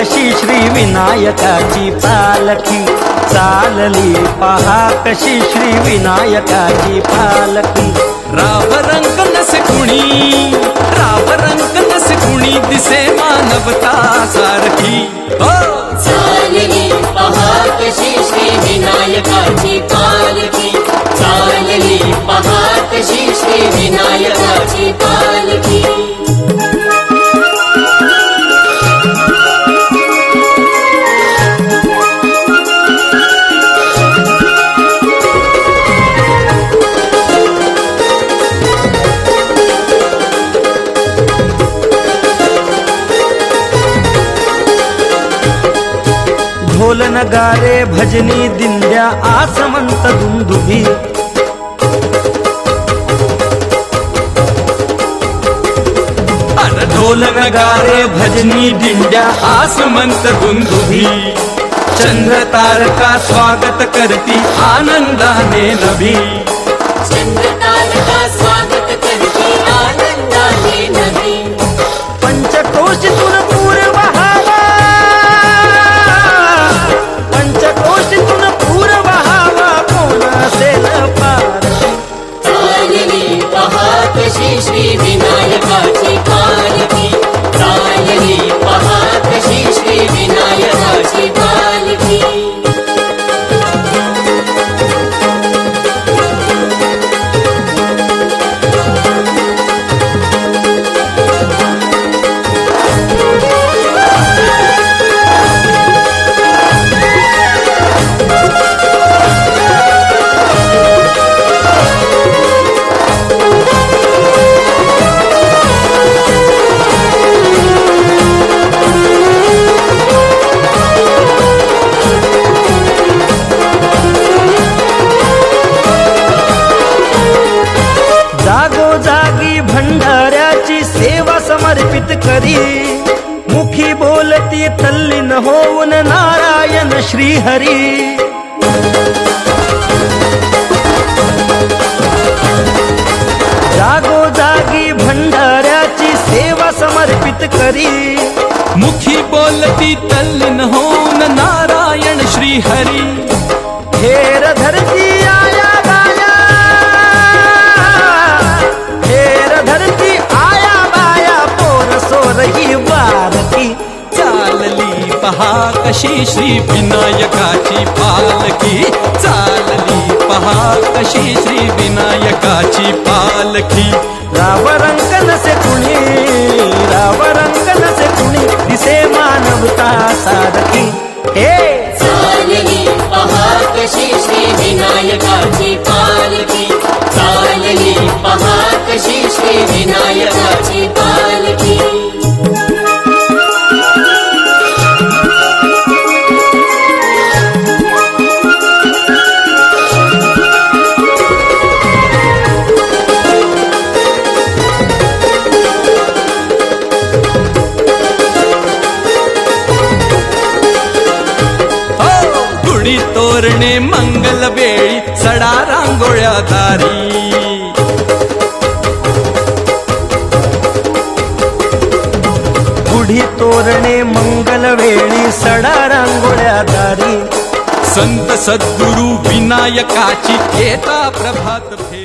कशी श्री विनायकाची पालखी चालली पहा कशी श्री विनायकाची पालखी राव रंग नसे कुणी राव रंग नसे कुणी दिसे मानवता सारखी हो चालली पहा कशी श्री विनायकाची पालखी चालली पहा कशी श्री विनायकाची पालखी ढोल नगारे भजनी दिंड्या आसमंत दुंदुभी ढोल नगारे भजनी दिंड्या आसमंत दुंदुभी चंद्र तारका स्वागत करती आनंदाने नभी चंद्र तारका स्वागत करती आनंदाने नभी पंचक्रोशीतून पूर वहावा पंचक्रोशीतून पूर वहावा कोण असेल पारखी चालली पहा कशी श्री विनायकाची पालखी चालली पहा कशी श्री विनायकाची पालखी जागोजागी भंडाऱ्याची सेवा समर्पित करी मुखी बोलती तल्लीन होऊन नारायण श्रीहरी जागोजागी भंडाऱ्याची सेवा समर्पित करी मुखी बोलती तल्लीन होऊन नारायण श्री हरी हेर धरती आया बाया हेर धरती आया बाया पोर सोरही बारकी चालली पहा कशी श्री विनायकाची पालखी चालली पहा कशी श्री विनायकाची पालखी राव रंग नसे कुणी राव रंग नसे कुणी दिसे मानवता सारखी हे चालली पहा कशी श्री विनायकाची पालखी चालली पहा कशी श्री विनायकाची पालखी गुढी तोरणे मंगल वेळी सडा रांगोळ्या दारी गुढी तोरणे मंगल वेळी सडा रांगोळ्या दारी संत सद्गुरु विनायकाची येता प्रभात फेरी